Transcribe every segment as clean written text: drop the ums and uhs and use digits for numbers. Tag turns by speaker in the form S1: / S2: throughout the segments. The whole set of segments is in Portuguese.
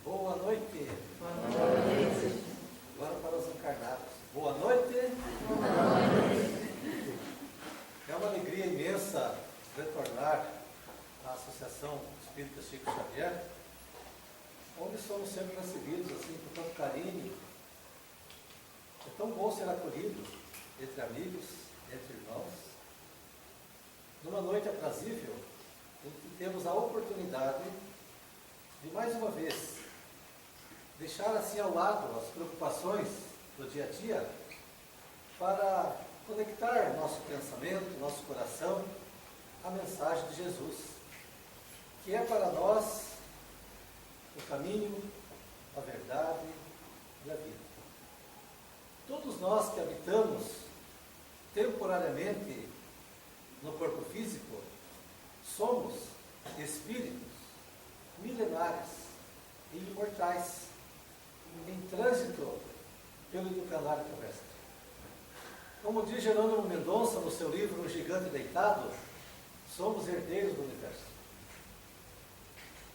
S1: Boa noite.
S2: Boa noite.
S1: Agora para os encarnados. Boa noite.
S2: Boa noite.
S1: É uma alegria imensa retornar à Associação Espírita Chico Xavier, onde somos sempre recebidos assim com tanto carinho. É tão bom ser acolhido entre amigos, entre irmãos, numa noite aprazível, em que temos a oportunidade de mais uma vez deixar assim ao lado as preocupações do dia a dia para conectar nosso pensamento, nosso coração à mensagem de Jesus, que é para nós o caminho, a verdade e a vida. Todos nós que habitamos temporariamente no corpo físico somos espíritos milenares e imortais em trânsito pelo educandário terrestre. Como diz Jerônimo Mendonça no seu livro O Gigante Deitado, somos herdeiros do universo.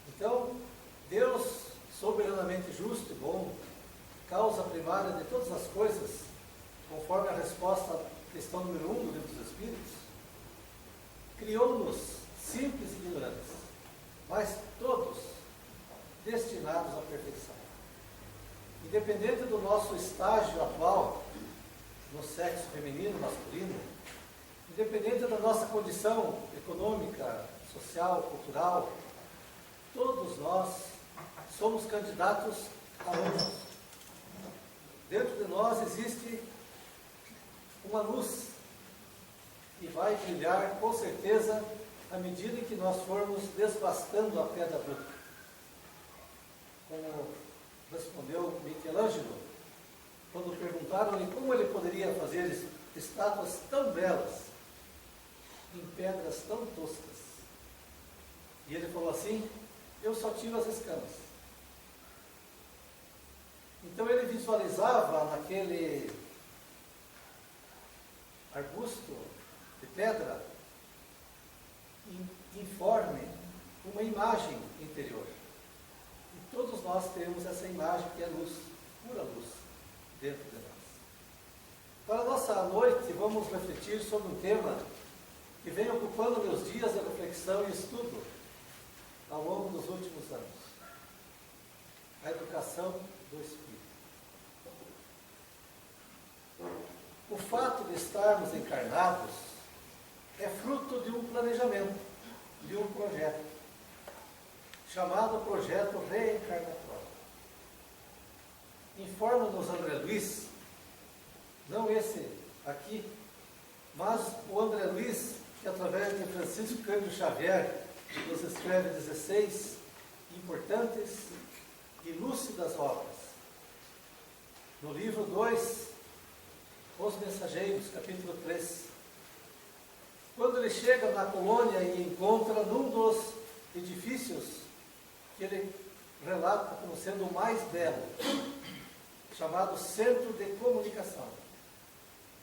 S1: Então, Deus, soberanamente justo e bom, causa primária de todas as coisas, conforme a resposta à questão número 1 do Livro dos Espíritos, criou-nos simples e ignorantes, mas todos destinados à perfeição. Independente do nosso estágio atual, no sexo feminino, masculino, independente da nossa condição econômica, social, cultural, todos nós somos candidatos a anjos. Dentro de nós existe uma luz que vai brilhar com certeza à medida em que nós formos desbastando a pedra bruta. Como respondeu Michelangelo, quando perguntaram-lhe como ele poderia fazer estátuas tão belas em pedras tão toscas. E ele falou assim: eu só tiro as escamas. Então ele visualizava naquele arbusto de pedra informe uma imagem interior. E todos nós temos essa imagem que é luz, pura luz, dentro de nós. Para a nossa noite, vamos refletir sobre um tema que vem ocupando meus dias de reflexão e estudo ao longo dos últimos anos: a educação do espírito. O fato de estarmos encarnados é fruto de um planejamento, de um projeto, chamado projeto reencarnatório. Informa-nos André Luiz, não esse aqui, mas o André Luiz, que através de Francisco Cândido Xavier nos escreve 16 importantes e lúcidas obras. No livro 2, Os Mensageiros, capítulo 3, quando ele chega na colônia e encontra num dos edifícios que ele relata como sendo o mais belo, chamado Centro de Comunicação.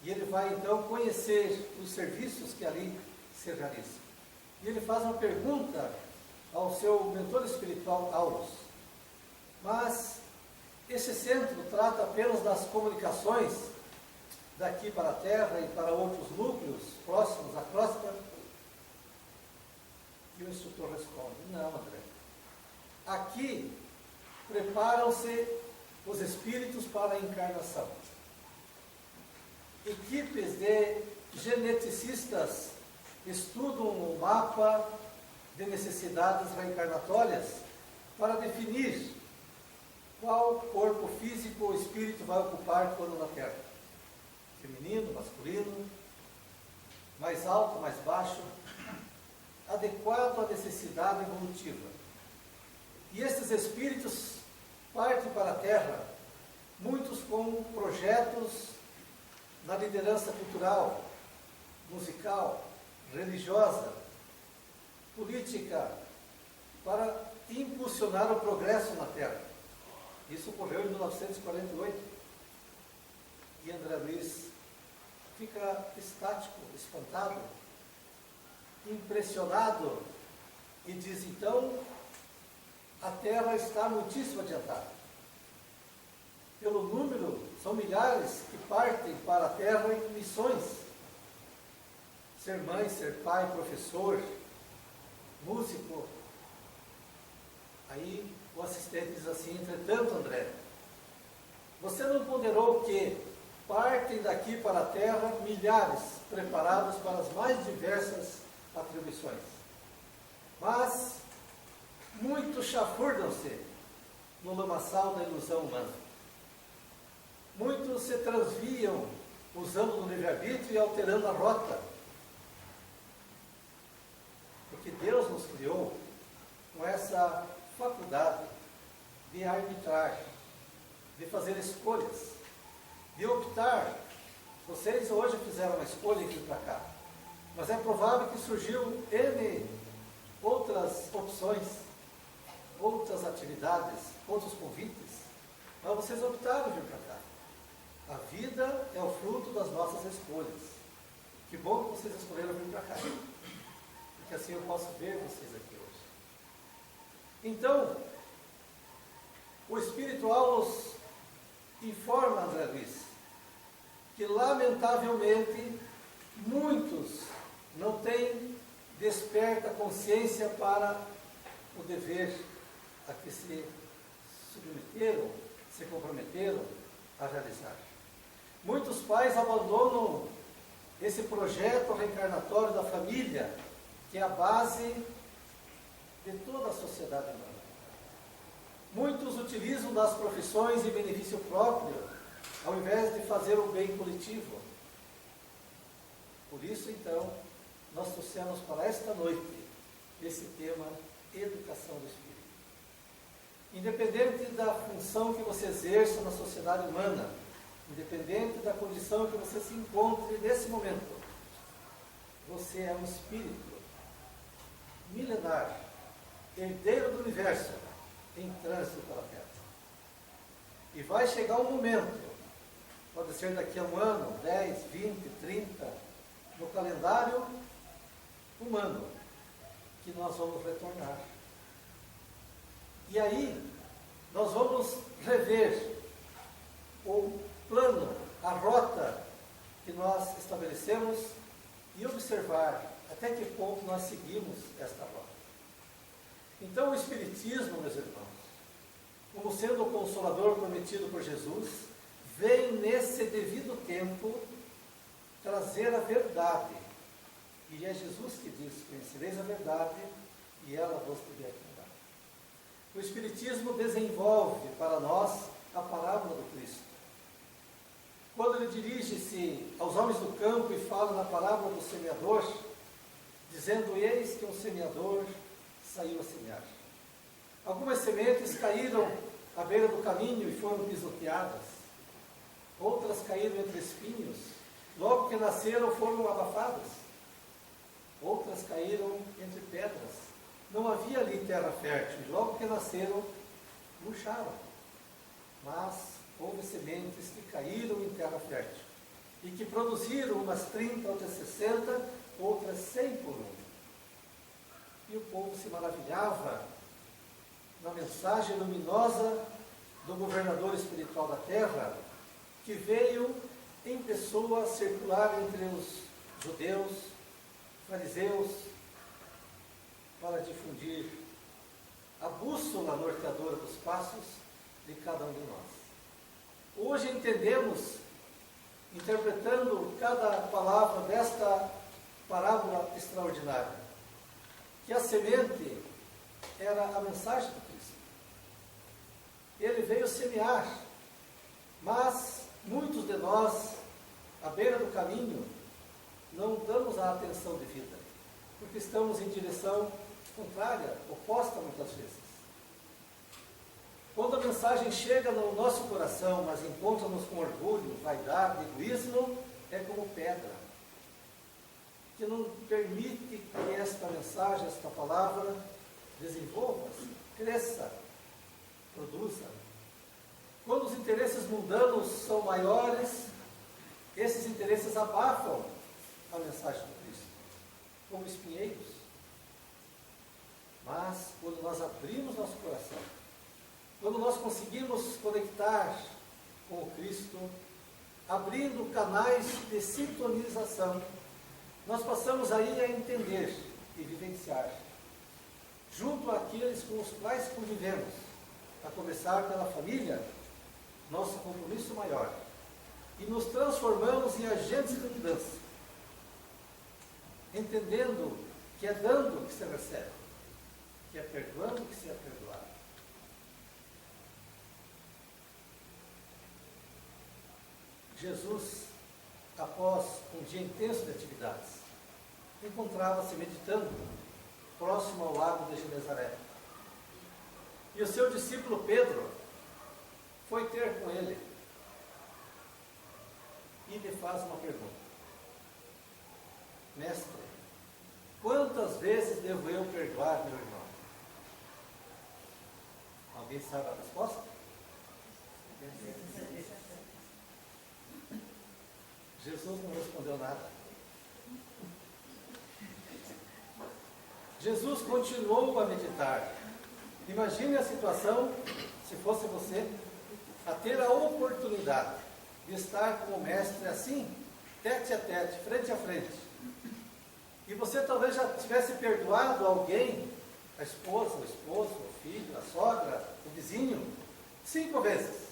S1: E ele vai então conhecer os serviços que ali se realizam. E ele faz uma pergunta ao seu mentor espiritual, Taurus: mas esse centro trata apenas das comunicações daqui para a Terra e para outros núcleos próximos à crosta? E o instrutor responde: não, André. Aqui preparam-se os espíritos para a encarnação. Equipes de geneticistas estudam o mapa de necessidades reencarnatórias para definir qual corpo físico o espírito vai ocupar quando na Terra. Feminino, masculino, mais alto, mais baixo, adequado à necessidade evolutiva. E estes espíritos partem para a Terra, muitos com projetos na liderança cultural, musical, religiosa, política, para impulsionar o progresso na Terra. Isso ocorreu em 1948. E André Luiz fica estático, espantado, impressionado, e diz: então, a Terra está muitíssimo adiantada. Pelo número, são milhares que partem para a Terra em missões. Ser mãe, ser pai, professor, músico. Aí o assistente diz assim: entretanto, André, você não ponderou que partem daqui para a Terra milhares preparados para as mais diversas atribuições. Mas muitos chafurdam-se no lamaçal da ilusão humana. Muitos se transviam usando o livre-arbítrio e alterando a rota. Porque Deus nos criou com essa faculdade de arbitrar, de fazer escolhas, de optar. Vocês hoje fizeram uma escolha e vir para cá, mas é provável que surgiu N outras opções, outras atividades, outros convites, mas vocês optaram vir para cá. A vida é o fruto das nossas escolhas. Que bom que vocês escolheram vir para cá, porque assim eu posso ver vocês aqui hoje. Então, o espiritual nos informa, André Luiz, que lamentavelmente muitos não têm desperta consciência para o dever a que se submeteram, se comprometeram a realizar. Muitos pais abandonam esse projeto reencarnatório da família, que é a base de toda a sociedade humana. Muitos utilizam das profissões em benefício próprio, ao invés de fazer o bem coletivo. Por isso, então, nós trouxemos para esta noite esse tema, educação do espírito. Independente da função que você exerça na sociedade humana, independente da condição que você se encontre nesse momento, você é um espírito milenar, herdeiro do universo, em trânsito pela Terra. E vai chegar um momento, pode ser daqui a um ano, 10, 20, 30, no calendário humano, que nós vamos retornar. E aí, nós vamos rever o plano, a rota que nós estabelecemos e observar até que ponto nós seguimos esta rota. Então, o Espiritismo, meus irmãos, como sendo o Consolador prometido por Jesus, vem nesse devido tempo trazer a verdade. E é Jesus que diz: conhecereis a verdade e ela vos libertará. O Espiritismo desenvolve para nós a parábola do Cristo. Quando ele dirige-se aos homens do campo e fala na parábola do semeador, dizendo: eis que um semeador saiu a semear. Algumas sementes caíram à beira do caminho e foram pisoteadas. Outras caíram entre espinhos. Logo que nasceram, foram abafadas. Outras caíram entre pedras. Não havia ali terra fértil. E logo que nasceram, murcharam. Mas houve sementes que caíram em terra fértil e que produziram umas 30, outras 60, outras 100 por um. E o povo se maravilhava na mensagem luminosa do governador espiritual da terra, que veio em pessoa circular entre os judeus, fariseus, para difundir a bússola norteadora dos passos de cada um de nós. Hoje entendemos, interpretando cada palavra desta parábola extraordinária, que a semente era a mensagem do Cristo. Ele veio semear, mas muitos de nós, à beira do caminho, não damos a atenção devida, porque estamos em direção contrária, oposta muitas vezes. Quando a mensagem chega no nosso coração, mas encontra-nos com orgulho, vaidade, egoísmo, é como pedra, que não permite que esta mensagem, esta palavra, desenvolva-se, cresça, produza. Quando os interesses mundanos são maiores, esses interesses abafam a mensagem do Cristo, como espinheiros. Mas quando nós abrimos nosso coração, quando nós conseguimos conectar com o Cristo, abrindo canais de sintonização, nós passamos aí a entender e vivenciar, junto àqueles com os quais convivemos, a começar pela família, nosso compromisso maior, e nos transformamos em agentes de mudança, entendendo que é dando que se recebe, que é perdoando que se é perdoado. Jesus, após um dia intenso de atividades, encontrava-se meditando próximo ao lago de Genezaré. E o seu discípulo Pedro foi ter com ele e lhe faz uma pergunta: Mestre, quantas vezes devo eu perdoar meu irmão? Alguém sabe a resposta? Jesus não respondeu nada. Jesus continuou a meditar. Imagine a situação, se fosse você, a ter a oportunidade de estar com o Mestre assim, tete a tete, frente a frente. E você talvez já tivesse perdoado alguém, a esposa, o esposo, o filho, a sogra, o vizinho, 5 vezes.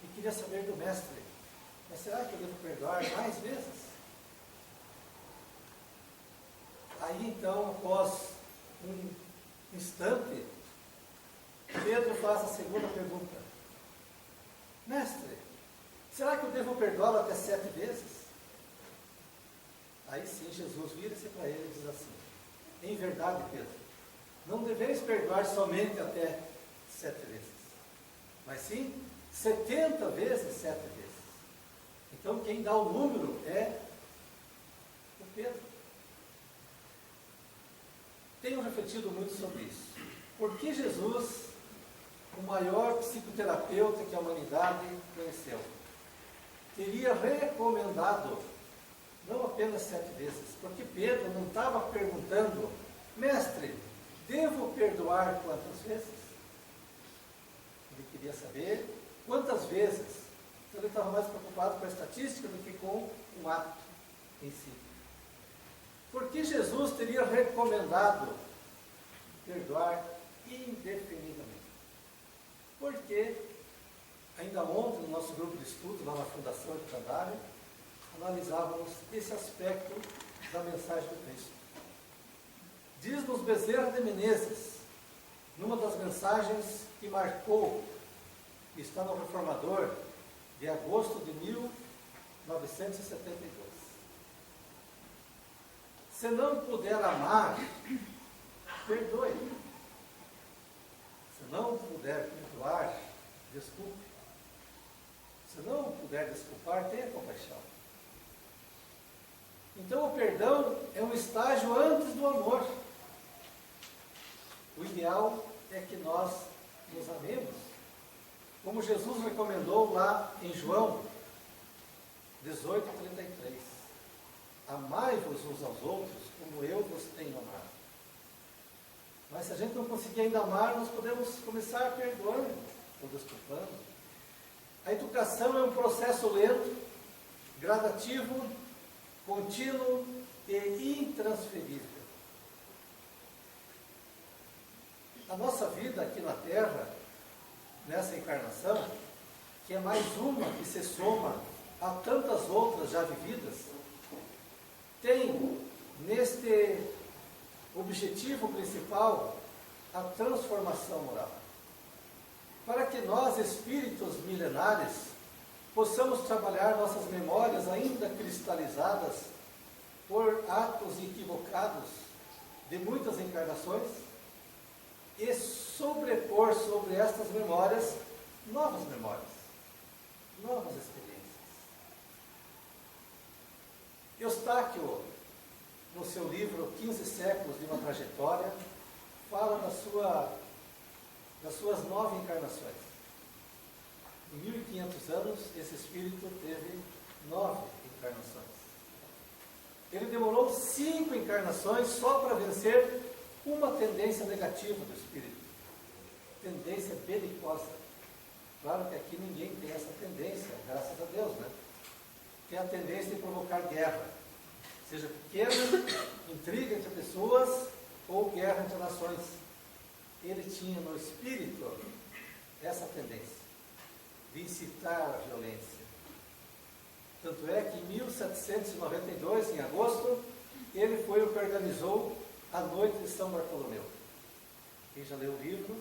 S1: E queria saber do Mestre: mas será que eu devo perdoar mais vezes? Aí então, após um instante, Pedro faz a segunda pergunta: Mestre, será que eu devo perdoá-lo até 7 vezes? Aí sim, Jesus vira-se para ele e diz assim: em verdade, Pedro, não deveis perdoar somente até 7 vezes, mas sim 70 vezes 7 vezes. Então quem dá o número é o Pedro. Tenho refletido muito sobre isso. Por que Jesus, o maior psicoterapeuta que a humanidade conheceu, teria recomendado não apenas 7 vezes? Porque Pedro não estava perguntando: Mestre, devo perdoar quantas vezes? Ele queria saber quantas vezes. Então ele estava mais preocupado com a estatística do que com o ato em si. Por que Jesus teria recomendado perdoar indefinidamente? Porque ainda ontem, no nosso grupo de estudo, lá na Fundação de Candário, analisávamos esse aspecto da mensagem do Cristo. Diz-nos Bezerra de Menezes, numa das mensagens que marcou, que está no Reformador, de agosto de 1972. Se não puder amar, perdoe. Se não puder perdoar, desculpe. Se não puder desculpar, tenha compaixão. Então o perdão é um estágio antes do amor. O ideal é que nós nos amemos, como Jesus recomendou lá em João 18:33. Amai-vos uns aos outros como eu vos tenho amado. Mas se a gente não conseguir ainda amar, nós podemos começar perdoando ou desculpando. A educação é um processo lento, gradativo, contínuo e intransferível. A nossa vida aqui na Terra, nessa encarnação, que é mais uma que se soma a tantas outras já vividas, tem neste objetivo principal a transformação moral. Para que nós, espíritos milenares, possamos trabalhar nossas memórias ainda cristalizadas por atos equivocados de muitas encarnações e sobrepor sobre estas memórias novas experiências. Eustáquio, no seu livro 15 séculos de uma trajetória, fala das suas 9 encarnações. Em 1500 anos, esse espírito teve 9 encarnações. Ele demorou 5 encarnações só para vencer uma tendência negativa do espírito, tendência belicosa. Claro que aqui ninguém tem essa tendência, graças a Deus, né? Tem a tendência de provocar guerra, seja pequena, intriga entre pessoas ou guerra entre nações. Ele tinha no espírito essa tendência de incitar a violência. Tanto é que em 1792, em agosto, ele foi o que organizou a Noite de São Bartolomeu. Quem já leu o livro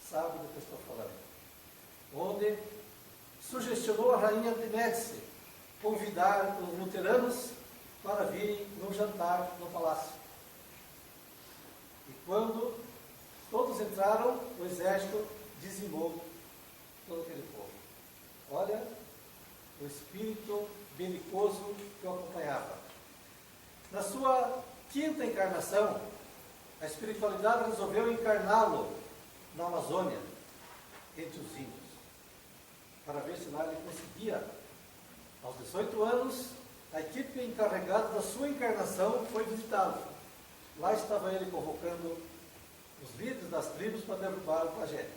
S1: sabe do que eu estou falando. Onde sugestionou a rainha de Médici convidar os luteranos para virem num jantar no palácio. E quando todos entraram, o exército dizimou todo aquele povo. Olha o espírito belicoso que o acompanhava. Na sua quinta encarnação, a espiritualidade resolveu encarná-lo na Amazônia, entre os índios, para ver se lá ele conseguia. Aos 18 anos, a equipe encarregada da sua encarnação foi visitá-lo. Lá estava ele convocando os líderes das tribos para derrubar o pajé.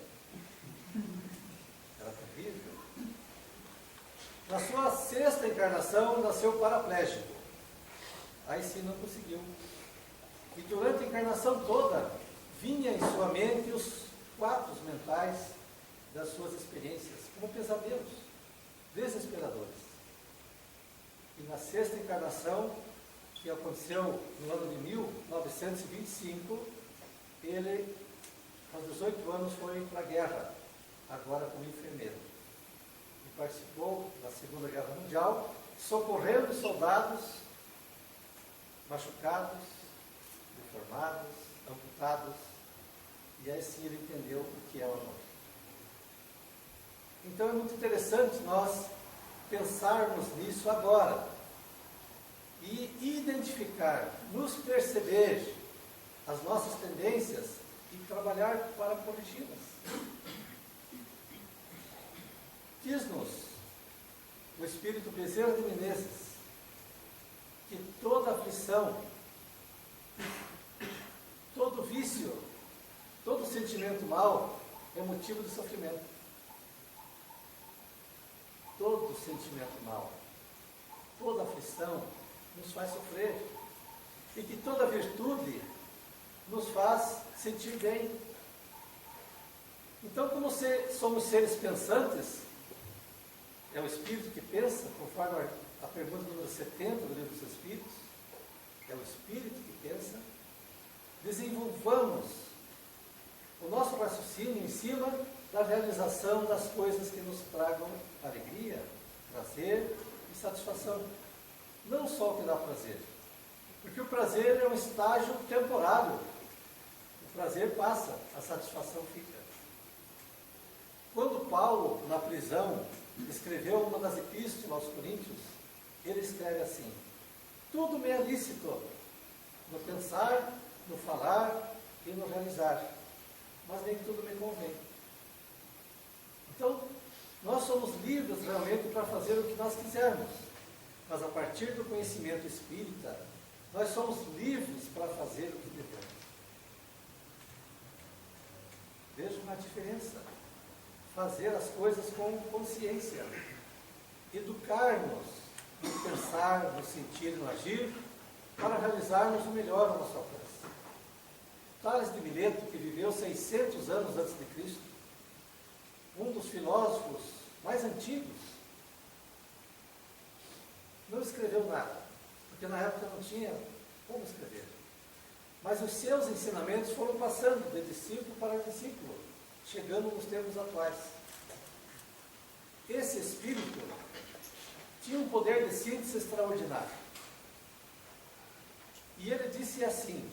S1: Era terrível. Na sua sexta encarnação, nasceu paraplégico. Aí sim não conseguiu. E durante a encarnação toda, vinha em sua mente os quadros mentais das suas experiências, como pesadelos desesperadores. E na sexta encarnação, que aconteceu no ano de 1925, ele, aos 18 anos, foi para a guerra, agora como enfermeiro. E participou da Segunda Guerra Mundial, socorrendo soldados machucados, deformados, amputados, e aí sim ele entendeu o que é o amor. Então é muito interessante nós pensarmos nisso agora e identificar, nos perceber as nossas tendências e trabalhar para corrigi-las. Diz-nos o Espírito Bezerra de Menezes que toda aflição, todo vício, todo sentimento mau é motivo de sofrimento. Todo sentimento mau, toda aflição nos faz sofrer. E que toda virtude nos faz sentir bem. Então, como somos seres pensantes, é o Espírito que pensa, conforme a pergunta número 70 do Livro dos Espíritos, é o Espírito que pensa, desenvolvamos o nosso raciocínio em cima da realização das coisas que nos tragam alegria, prazer e satisfação. Não só o que dá prazer, porque o prazer é um estágio temporário. O prazer passa, a satisfação fica. Quando Paulo, na prisão, escreveu uma das epístolas aos Coríntios, ele escreve assim: tudo me é lícito, no pensar, no falar e no realizar, mas nem tudo me convém. Então, nós somos livres realmente para fazer o que nós quisermos, mas a partir do conhecimento espírita, nós somos livres para fazer o que devemos. Vejam a diferença. Fazer as coisas com consciência. Educar-nos no pensar, no sentir, no agir, para realizarmos o melhor ao nosso alcance. Tales de Mileto, que viveu 600 anos antes de Cristo, um dos filósofos mais antigos, não escreveu nada, porque na época não tinha como escrever. Mas os seus ensinamentos foram passando de discípulo para discípulo, chegando nos tempos atuais. Esse espírito tinha um poder de síntese extraordinário. E ele disse assim: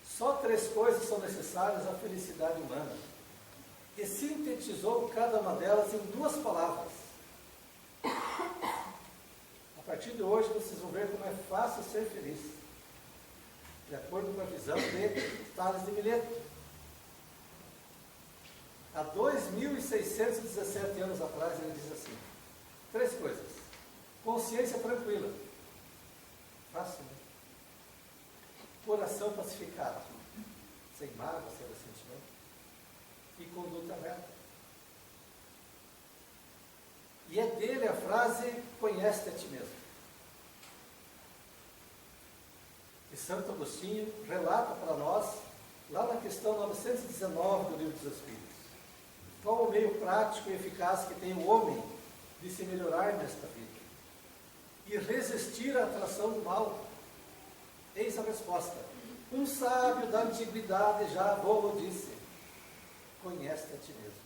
S1: só 3 coisas são necessárias à felicidade humana. E sintetizou cada uma delas em 2 palavras. A partir de hoje vocês vão ver como é fácil ser feliz, de acordo com a visão de Tales de Mileto. Há 2.617 anos atrás ele diz assim: 3 coisas. Consciência tranquila. Fácil, né? coração pacificado, sem mágoa, sem ressentimento, e conduta reta. E é dele a frase, conhece-te a ti mesmo. E Santo Agostinho relata para nós, lá na questão 919 do Livro dos Espíritos, qual o meio prático e eficaz que tem o homem de se melhorar nesta vida e resistir à atração do mal. Eis a resposta. Um sábio da antiguidade já vô-lo disse: conhece-te a ti mesmo.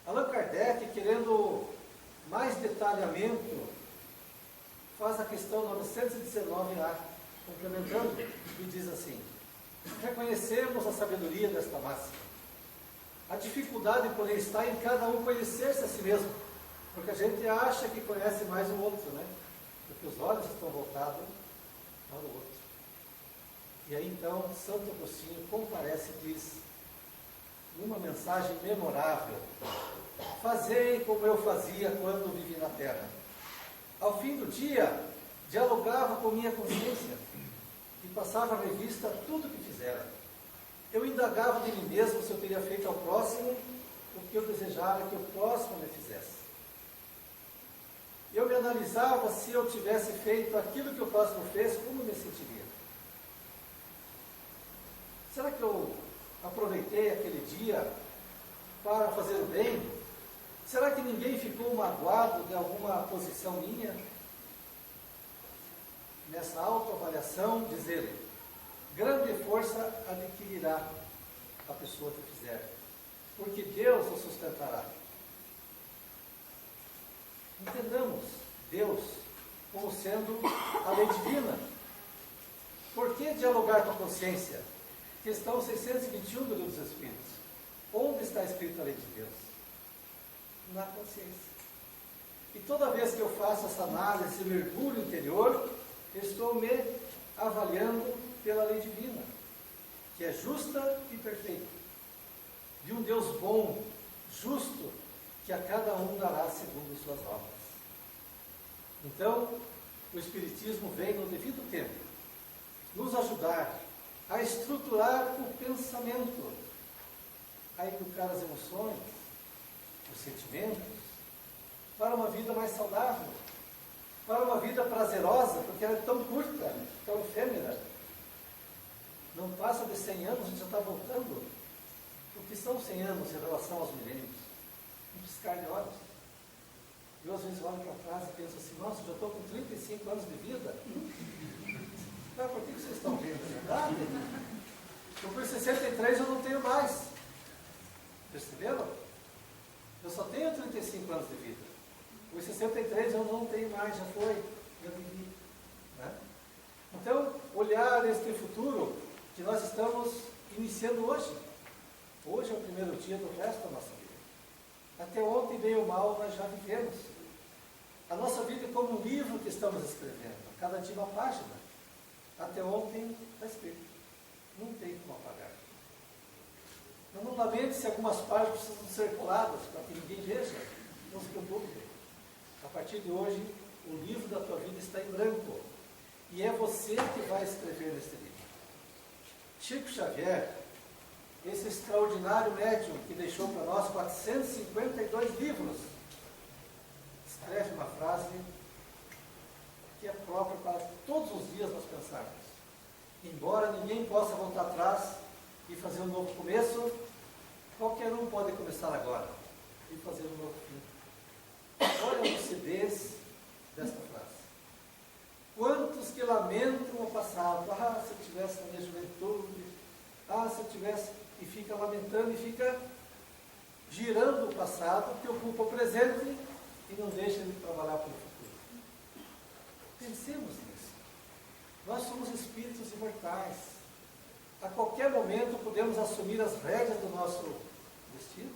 S1: Allan Kardec, querendo mais detalhamento, faz a questão 919A, complementando, e diz assim: reconhecemos a sabedoria desta máxima. A dificuldade, porém, está em cada um conhecer-se a si mesmo, porque a gente acha que conhece mais o outro, né? Porque os olhos estão voltados para o outro. E aí então Santo Agostinho comparece e diz, numa mensagem memorável: fazei como eu fazia quando vivi na terra. Ao fim do dia, dialogava com minha consciência e passava a revista tudo o que fizera. Eu indagava de mim mesmo se eu teria feito ao próximo o que eu desejava que o próximo me fizesse. Eu me analisava se eu tivesse feito aquilo que o próximo fez, como me sentiria. Será que eu aproveitei aquele dia para fazer o bem? Será que ninguém ficou magoado de alguma posição minha? Nessa autoavaliação, diz ele, grande força adquirirá a pessoa que fizer, porque Deus o sustentará. Entendamos Deus como sendo a lei divina. Por que dialogar com a consciência? Questão 621 do Livro dos Espíritos. Onde está escrita a lei de Deus? Na consciência. E toda vez que eu faço essa análise, esse mergulho interior, eu estou me avaliando pela lei divina, que é justa e perfeita, de um Deus bom, justo, que a cada um dará segundo suas obras. Então, o Espiritismo vem no devido tempo nos ajudar a estruturar o pensamento, a educar as emoções, os sentimentos, para uma vida mais saudável, para uma vida prazerosa, porque ela é tão curta, tão efêmera. Não passa de 100 anos, a gente já está voltando. O que são 100 anos em relação aos milênios? Um piscar de olhos. Eu às vezes olho para trás e penso assim, nossa, já estou com 35 anos de vida. Mas por que vocês estão vendo a verdade? Eu por 63 eu não tenho mais. Perceberam? Eu só tenho 35 anos de vida. Por 63 eu não tenho mais, já foi, já vivi. Né? Então, olhar este futuro que nós estamos iniciando hoje. Hoje é o primeiro dia do resto da nossa vida. Até ontem, bem ou mal, nós já vivemos. A nossa vida é como um livro que estamos escrevendo, cada dia uma página. Até ontem está escrito. Não tem como apagar. Mas não lamente se algumas páginas precisam ser coladas para que ninguém veja. Não se preocupe. A partir de hoje, o livro da tua vida está em branco. E é você que vai escrever neste livro. Chico Xavier, esse extraordinário médium que deixou para nós 452 livros, escreve uma frase que é própria para todos os dias nós pensarmos. Embora ninguém possa voltar atrás e fazer um novo começo, qualquer um pode começar agora e fazer um novo fim. Olha a lucidez desta frase. Quantos que lamentam o passado? Ah, se eu tivesse na minha juventude, ah, se eu tivesse... E fica lamentando e fica girando o passado, que ocupa o presente e não deixa de trabalhar para o futuro. Pensemos nisso. Nós somos espíritos imortais. A qualquer momento podemos assumir as rédeas do nosso destino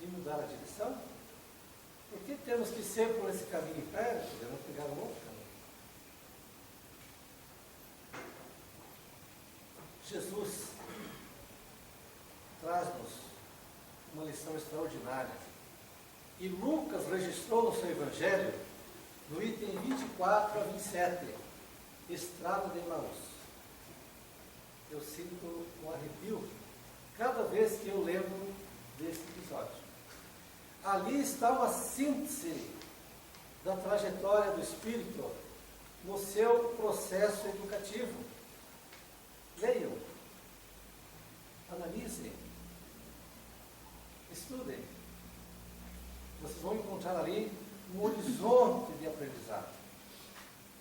S1: e mudar a direção. Por que temos que ser por esse caminho perto? Podemos pegar um outro caminho. Jesus traz-nos uma lição extraordinária. E Lucas registrou no seu Evangelho, no item 24 a 27, Estrada de Emaús. Eu sinto um arrepio cada vez que eu lembro desse episódio. Ali está uma síntese da trajetória do Espírito no seu processo educativo. Leiam, analisem, estudem. Vocês vão encontrar ali um horizonte de aprendizado.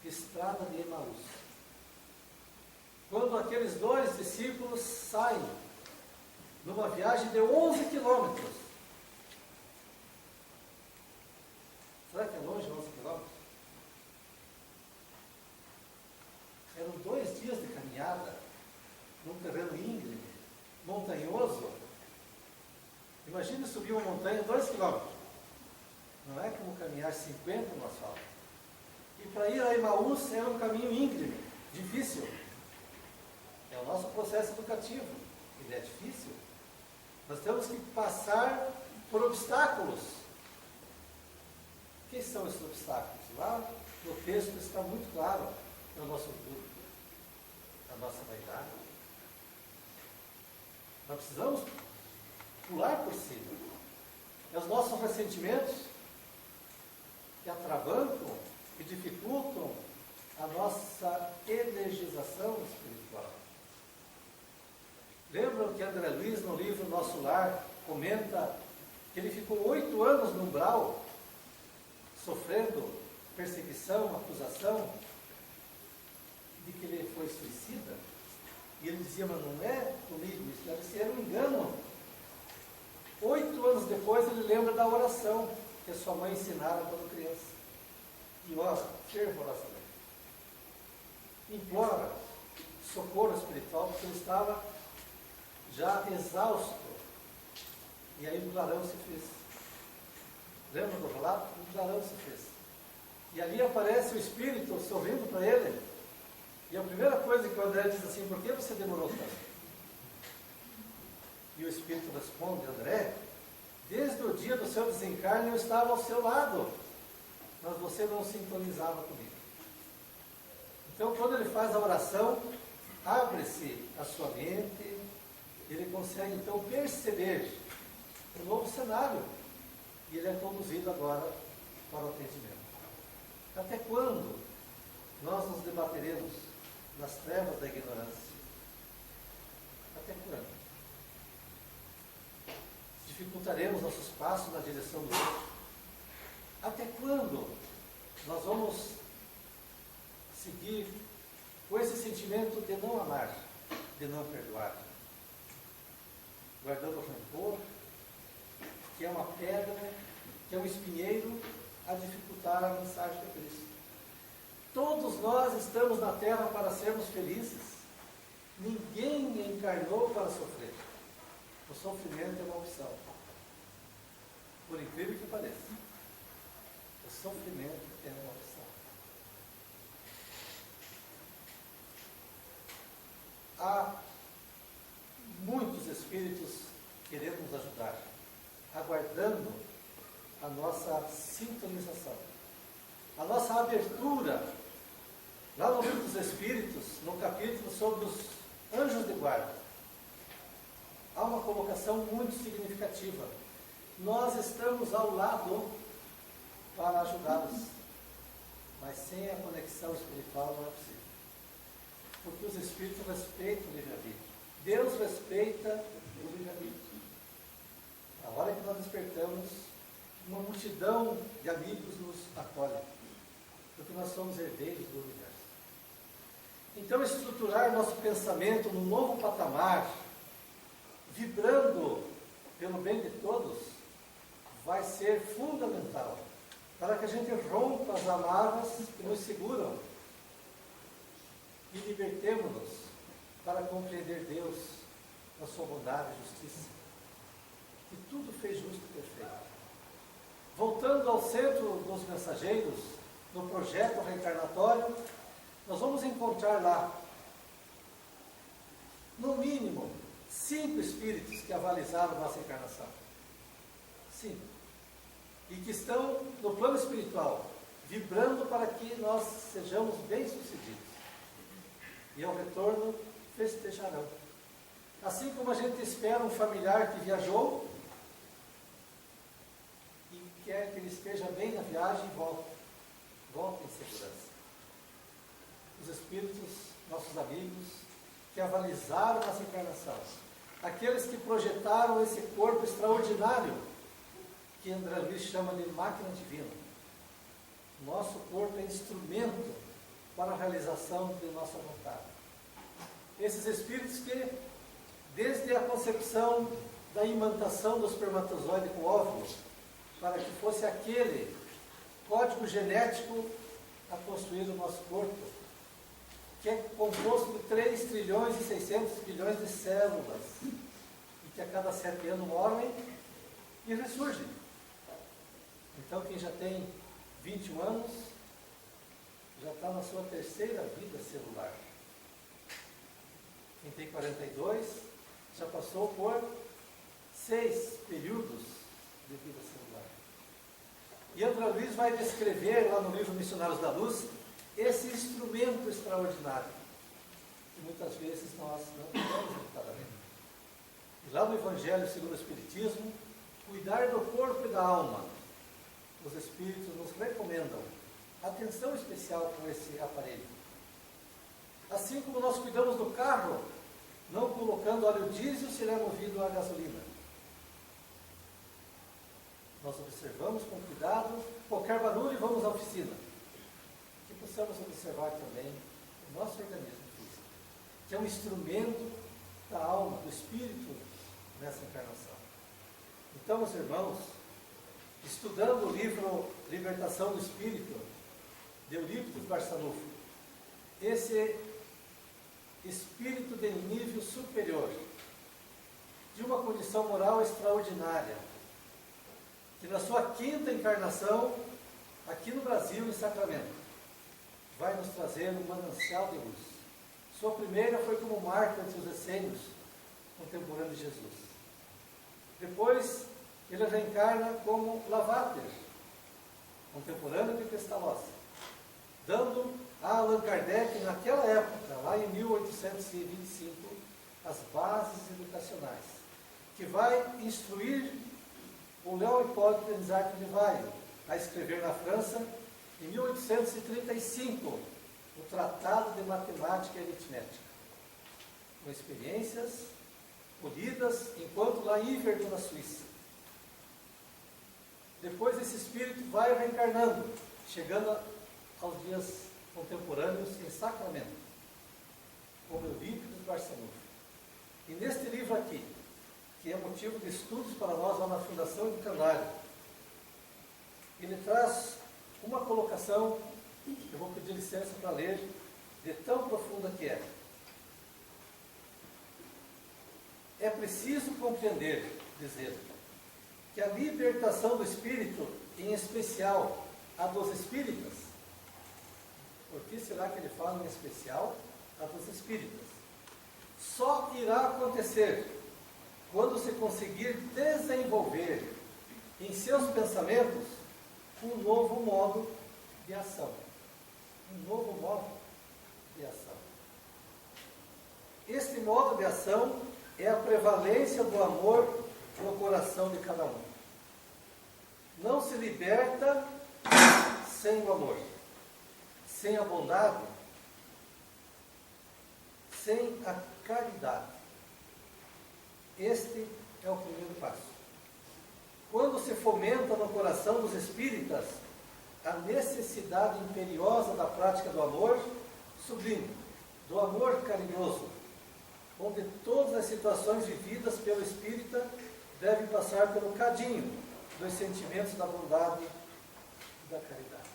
S1: Estrada de Emaús. Quando aqueles dois discípulos saem numa viagem de 11 quilômetros. Será que é longe 11 quilômetros? Eram 2 dias de caminhada num terreno íngreme, montanhoso. Imagine subir uma montanha 2 quilômetros. Não é como caminhar 50 no asfalto. E para ir a Emaús era um caminho íngreme, difícil. É o nosso processo educativo. Ele é difícil. Nós temos que passar por obstáculos. O que são esses obstáculos? Lá no texto está muito claro. É o nosso orgulho, a nossa vaidade. Nós precisamos pular por cima. É os nossos ressentimentos que atravancam, que dificultam a nossa energização espiritual. Lembram que André Luiz, no livro Nosso Lar, comenta que ele ficou 8 anos no umbral, sofrendo perseguição, acusação, de que ele foi suicida? E ele dizia, mas não é comigo, isso deve ser um engano. 8 anos depois ele lembra da oração que a sua mãe ensinara quando criança. E ora fervorosamente. Implora socorro espiritual, porque ele estava já exausto. E aí o clarão se fez. Lembra do relato? O clarão se fez. E ali aparece o Espírito sorrindo para ele. E a primeira coisa que o André diz assim, por que você demorou tanto? E o Espírito responde, André, desde o dia do seu desencarne eu estava ao seu lado, mas você não sintonizava comigo. Então, quando ele faz a oração, abre-se a sua mente, ele consegue então perceber um novo cenário, e ele é conduzido agora para o atendimento. Até quando nós nos debateremos nas trevas da ignorância? Até quando? Dificultaremos nossos passos na direção do outro? Até quando nós vamos seguir com esse sentimento de não amar, de não perdoar? Guardando o rancor, que é uma pedra, que é um espinheiro a dificultar a mensagem de Cristo. Todos nós estamos na terra para sermos felizes. Ninguém encarnou para sofrer. O sofrimento é uma opção. Por incrível que pareça. O sofrimento é uma opção. Há muitos espíritos querendo nos ajudar, aguardando a nossa sintonização, a nossa abertura. Lá no livro dos Espíritos, no capítulo sobre os anjos de guarda, há uma colocação muito significativa. Nós estamos ao lado para ajudá-los, mas sem a conexão espiritual não é possível. Porque os Espíritos respeitam o livre-arbítrio. Deus respeita o livre-arbítrio. A hora que nós despertamos, uma multidão de amigos nos acolhe, porque nós somos herdeiros do universo. Então, estruturar nosso pensamento num novo patamar, vibrando pelo bem de todos, vai ser fundamental para que a gente rompa as amarras que nos seguram e libertemos-nos para compreender Deus na sua bondade e justiça, que tudo fez justo e perfeito. Voltando ao centro dos mensageiros, no projeto reencarnatório, nós vamos encontrar lá, no mínimo, 5 espíritos que avalizaram nossa encarnação. 5. E que estão no plano espiritual, vibrando para que nós sejamos bem-sucedidos. e ao retorno festejarão. Assim como a gente espera um familiar que viajou e quer que ele esteja bem na viagem, volta em segurança. Os espíritos, nossos amigos, que avalizaram essa encarnação, aqueles que projetaram esse corpo extraordinário, que André Luiz chama de máquina divina. Nosso corpo é instrumento para a realização de nossa vontade. Esses espíritos que, desde a concepção da imantação do espermatozoide com o óvulo, para que fosse aquele código genético a construir o nosso corpo, que é composto de 3 trilhões e 600 bilhões de células, e que a cada 7 anos morrem e ressurgem. Então, quem já tem 21 anos, já está na sua terceira vida celular. Quem tem 42, já passou por 6 períodos de vida celular. E André Luiz vai descrever, lá no livro Missionários da Luz, esse instrumento extraordinário, que muitas vezes nós não temos adequadamente. E lá no Evangelho segundo o Espiritismo, cuidar do corpo e da alma. Os Espíritos nos recomendam atenção especial com esse aparelho. Assim como nós cuidamos do carro, não colocando óleo diesel se ele é movido a gasolina. Nós observamos com cuidado qualquer barulho e vamos à oficina. Que possamos observar também o nosso organismo físico, que é um instrumento da alma, do espírito nessa encarnação. Então, meus irmãos, estudando o livro Libertação do Espírito, de Eurípides Barçanufo, esse espírito de nível superior, de uma condição moral extraordinária, que na sua 5ª encarnação, aqui no Brasil, em Sacramento, vai nos trazer um manancial de luz. Sua primeira foi como marca entre os essênios contemporâneos de Jesus. Depois, ele reencarna como Lavater, contemporâneo de Pestalozzi, dando a Allan Kardec, naquela época, lá em 1825, as bases educacionais, que vai instruir o Léon Hipólito Denizar de Vaio a escrever na França, em 1835, o Tratado de Matemática e Aritmética, com experiências colhidas enquanto lá em Yverdon, na Suíça. Depois esse espírito vai reencarnando, chegando aos dias contemporâneos em Sacramento, como Eurípides Barçanufo. E neste livro aqui, que é motivo de estudos para nós lá na Fundação do Canário, ele traz uma colocação, eu vou pedir licença para ler, de tão profunda que é. É preciso compreender, diz ele, que a libertação do espírito, em especial a dos espíritas, por que será que ele fala em especial a dos espíritas? Só irá acontecer quando se conseguir desenvolver em seus pensamentos um novo modo de ação. Um novo modo de ação. Este modo de ação é a prevalência do amor no coração de cada um. Não se liberta sem o amor, sem a bondade, sem a caridade. Este é o primeiro passo. Quando se fomenta no coração dos espíritas a necessidade imperiosa da prática do amor sublime, do amor carinhoso, onde todas as situações vividas pelo espírita devem passar pelo cadinho dos sentimentos da bondade e da caridade.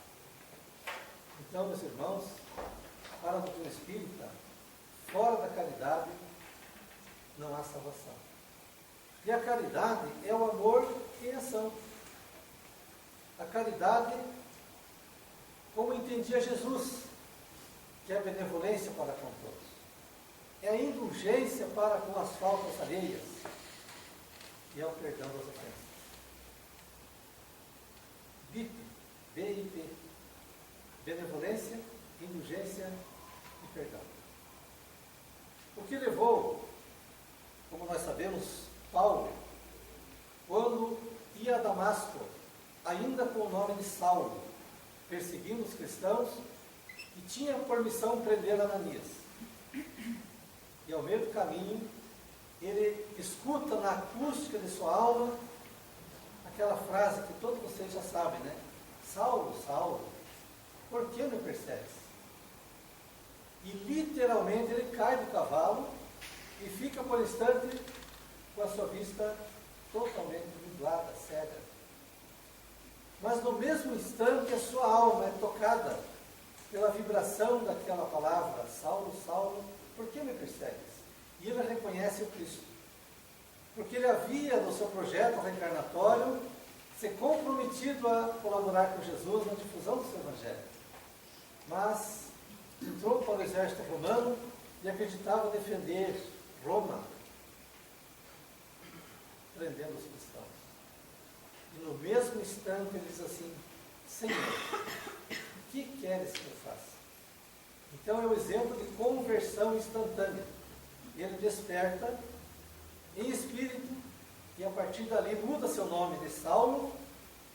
S1: Então, meus irmãos, para o doutrina espírita, fora da caridade não há salvação. E a caridade é o amor em ação. A caridade, como entendia Jesus, que é a benevolência para com todos. É a indulgência para com as faltas alheias e é o perdão das ofensas. BIP, BIP, benevolência, indulgência e perdão. O que levou, como nós sabemos, Paulo, quando ia a Damasco, ainda com o nome de Saulo, perseguindo os cristãos, e tinha por missão prender Ananias. E ao meio do caminho, ele escuta na acústica de sua alma aquela frase que todos vocês já sabem, né? Saulo, Saulo, por que me persegues? E literalmente ele cai do cavalo e fica por um instante com a sua vista totalmente nublada, cega. Mas no mesmo instante a sua alma é tocada pela vibração daquela palavra, Saulo, Saulo, por que me persegues? E ele reconhece o Cristo. Porque ele havia no seu projeto reencarnatório se comprometido a colaborar com Jesus na difusão do seu Evangelho. Mas entrou para o exército romano e acreditava defender Roma, prendendo os cristãos. E no mesmo instante ele diz assim: Senhor, o que queres que eu faça? Então é o exemplo de conversão instantânea. Ele desperta em espírito e a partir dali muda seu nome de Saulo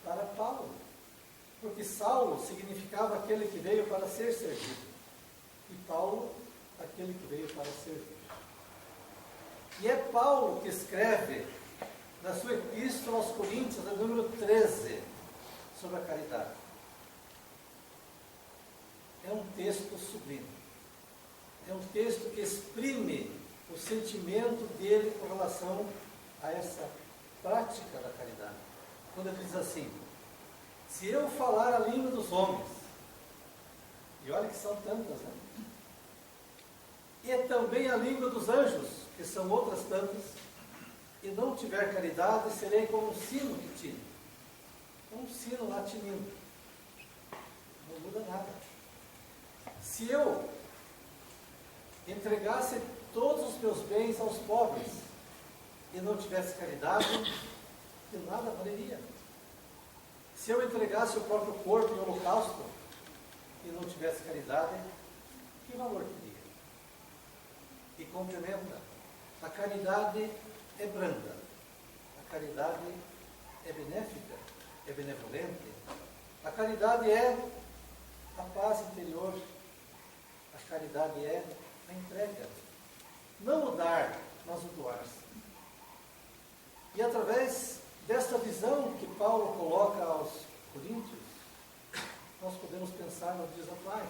S1: para Paulo. Porque Saulo significava aquele que veio para ser servido. E Paulo, aquele que veio para servir. E é Paulo que escreve na sua epístola aos Coríntios, no número 13, sobre a caridade. É um texto sublime. É um texto que exprime o sentimento dele com relação a essa prática da caridade. Quando ele diz assim: se eu falar a língua dos homens, e olha que são tantas, né? E também a língua dos anjos, que são outras tantas, e não tiver caridade, serei como um sino que tine. Um sino lá tinindo. Não muda nada. Se eu entregasse todos os meus bens aos pobres e não tivesse caridade, de nada valeria. Se eu entregasse o próprio corpo em holocausto e não tivesse caridade, que valor teria? E complementa: a caridade é branda, a caridade é benéfica, é benevolente, a caridade é a paz interior, a caridade é a entrega. Não o dar, mas o doar-se. E através desta visão que Paulo coloca aos Coríntios, nós podemos pensar nos dias atuais.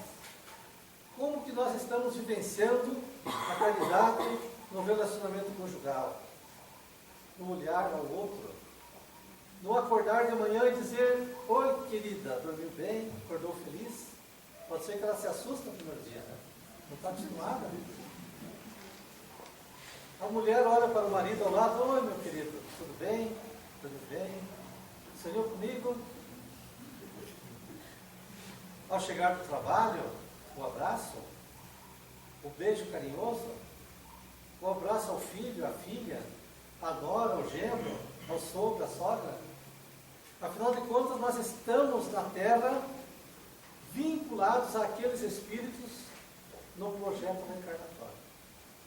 S1: Como que nós estamos vivenciando a caridade no relacionamento conjugal, no olhar ao outro, no acordar de manhã e dizer: oi querida, dormiu bem, acordou feliz? Pode ser que ela se assuste no primeiro dia, né? Não está acostumada. A mulher olha para o marido ao lado: oi meu querido, tudo bem? Tudo bem? Sonhou comigo? Ao chegar do trabalho, o abraço, o beijo carinhoso, o abraço ao filho, à filha, à nora, ao genro, ao sogro, à sogra. Afinal de contas, nós estamos na terra vinculados àqueles espíritos no projeto reencarnatório.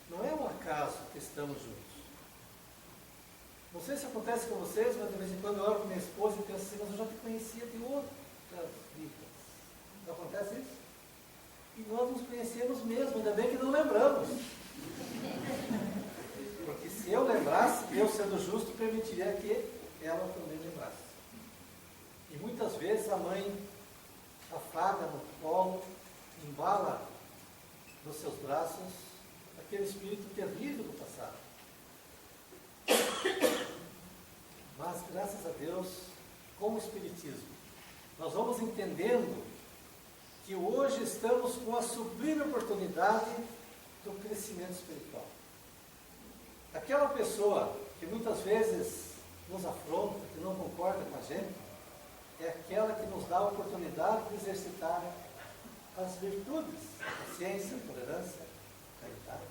S1: Não é um acaso que estamos juntos. Não sei se acontece com vocês, mas de vez em quando eu olho para minha esposa e penso assim: mas eu já te conhecia de outras vidas. Não acontece isso? E nós nos conhecemos mesmo, ainda bem que não lembramos. Porque se eu lembrasse, eu sendo justo, permitiria que ela também lembrasse. E muitas vezes a mãe afaga no colo, embala nos seus braços aquele espírito terrível do passado. Mas, graças a Deus, com o Espiritismo, nós vamos entendendo que hoje estamos com a sublime oportunidade do crescimento espiritual. Aquela pessoa que muitas vezes nos afronta, que não concorda com a gente, é aquela que nos dá a oportunidade de exercitar as virtudes, a paciência, a tolerância, a caridade.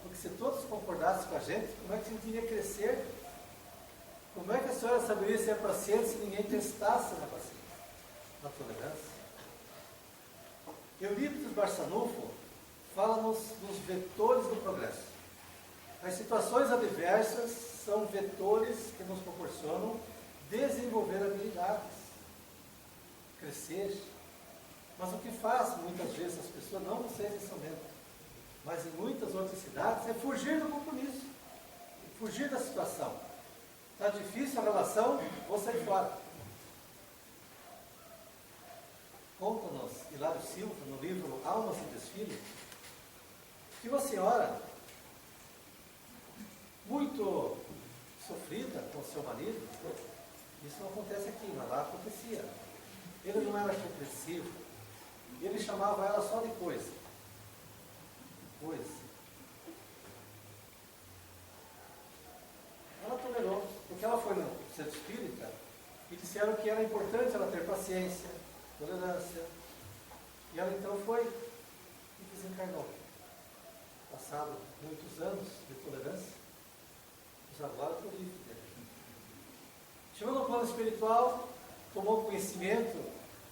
S1: Porque se todos concordassem com a gente, como é que a gente iria crescer? Como é que a senhora saberia ser paciente se ninguém testasse na paciência, na tolerância? Eurípides Barçanufo fala-nos dos vetores do progresso. As situações adversas são vetores que nos proporcionam desenvolver habilidades, crescer. Mas o que faz, muitas vezes, as pessoas, não vocês em São Bento, mas em muitas outras cidades, é fugir do compromisso, fugir da situação. Está difícil a relação, vou sair fora. Conta-nos Hilário Silva, no livro Almas em Desfile, que uma senhora, muito sofrida com seu marido, isso não acontece aqui, mas lá acontecia. Ele não era compreensivo, ele chamava ela só de coisa. Ela tolerou, porque ela foi no centro espírita e disseram que era importante ela ter paciência, tolerância. E ela então foi e desencarnou. Passado muitos anos de tolerância, mas agora estou livre dele. Chegou no plano espiritual, tomou conhecimento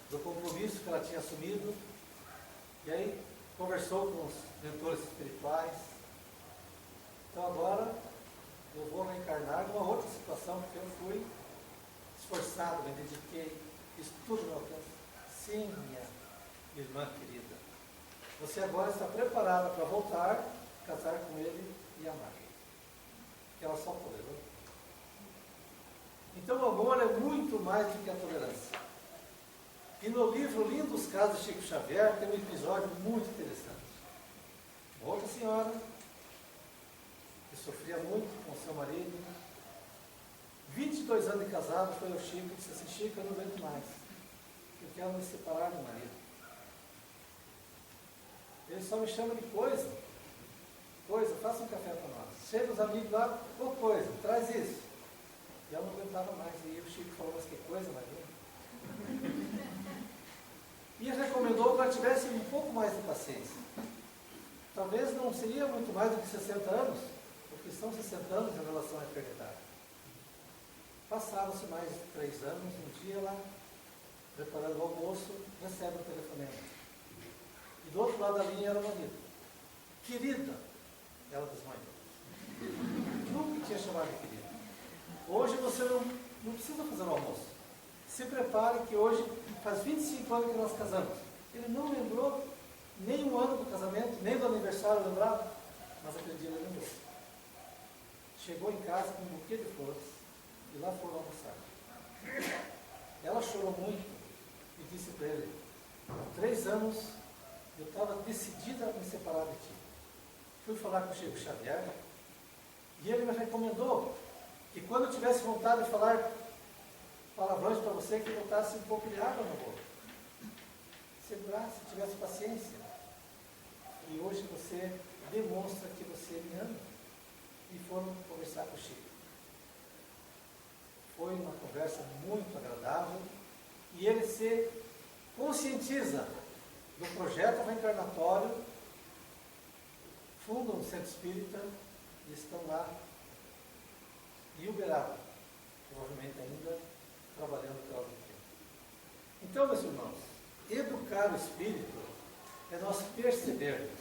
S1: do compromisso que ela tinha assumido, e aí conversou com os mentores espirituais. Então agora eu vou reencarnar numa outra situação, porque eu fui esforçado, me dediquei, fiz tudo no alcance. Sim, minha irmã querida, você agora está preparada para voltar, casar com ele e amar. Que ela só tolerou. Então o amor é muito mais do que a tolerância. E no livro Lindos Casos de Chico Xavier tem um episódio muito interessante. Uma outra senhora que sofria muito com seu marido, 22 anos de casado, foi ao Chico e disse assim: Chico, eu não aguento mais, eu quero me separar do marido. Ele só me chama de coisa, faça um café para nós. Chega os amigos lá, ô coisa, traz isso. E ela não aguentava mais. E o Chico falou: mas que coisa, Maria. E recomendou que ela tivesse um pouco mais de paciência. Talvez não seria muito mais do que 60 anos, porque são 60 anos em relação à eternidade. Passaram-se mais de 3 anos, um dia ela, preparando o almoço, recebe um telefonema. E do outro lado da linha era o marido. Querida, ela desmaiou. Nunca tinha chamado de querida. Hoje você não precisa fazer o almoço. Se prepare que hoje faz 25 anos que nós casamos. Ele não lembrou nem um ano do casamento, nem do aniversário lembrava, mas aquele dia ele lembrou. Chegou em casa com um buquê de flores e lá foram almoçar. Ela chorou muito e disse para ele: há 3 anos eu estava decidida a me separar de ti. Fui falar com o Chico Xavier e ele me recomendou que quando eu tivesse vontade de falar palavrões para você, que botasse um pouco de água na boca. Segurasse, tivesse paciência. E hoje você demonstra que você me ama. E foram conversar com o Chico. Foi uma conversa muito agradável e ele se conscientiza do projeto reencarnatório, fundam um centro espírita e estão lá em Uberaba, provavelmente ainda trabalhando pela doutrina. Então, meus irmãos, educar o espírito é nós percebermos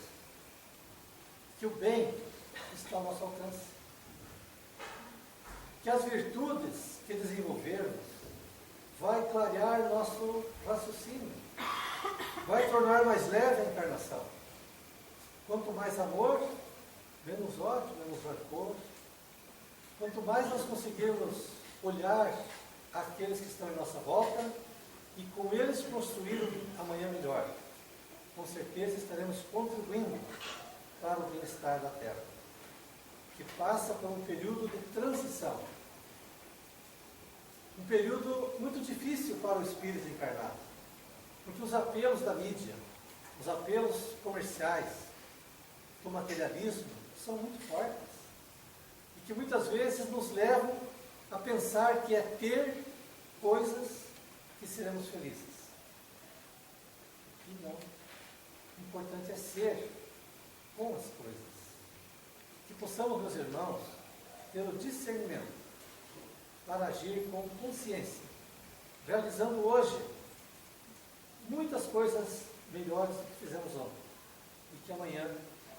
S1: que o bem está ao nosso alcance, que as virtudes que desenvolvermos vai clarear nosso raciocínio, vai tornar mais leve a encarnação. Quanto mais amor, menos ódio, menos rancor. Quanto mais nós conseguirmos olhar aqueles que estão em nossa volta e com eles construir um amanhã melhor, com certeza estaremos contribuindo para o bem-estar da Terra, que passa por um período de transição. Um período muito difícil para o espírito encarnado, porque os apelos da mídia, os apelos comerciais, do materialismo, são muito fortes e que muitas vezes nos levam a pensar que é ter coisas que seremos felizes. E não. O importante é ser com as coisas. Que possamos, meus irmãos, ter o discernimento para agir com consciência, realizando hoje muitas coisas melhores do que fizemos ontem. E que amanhã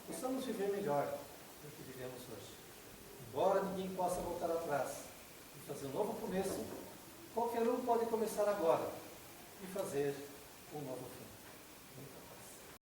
S1: possamos viver melhor do que vivemos hoje. Embora ninguém possa voltar atrás e fazer um novo começo, qualquer um pode começar agora e fazer um novo fim.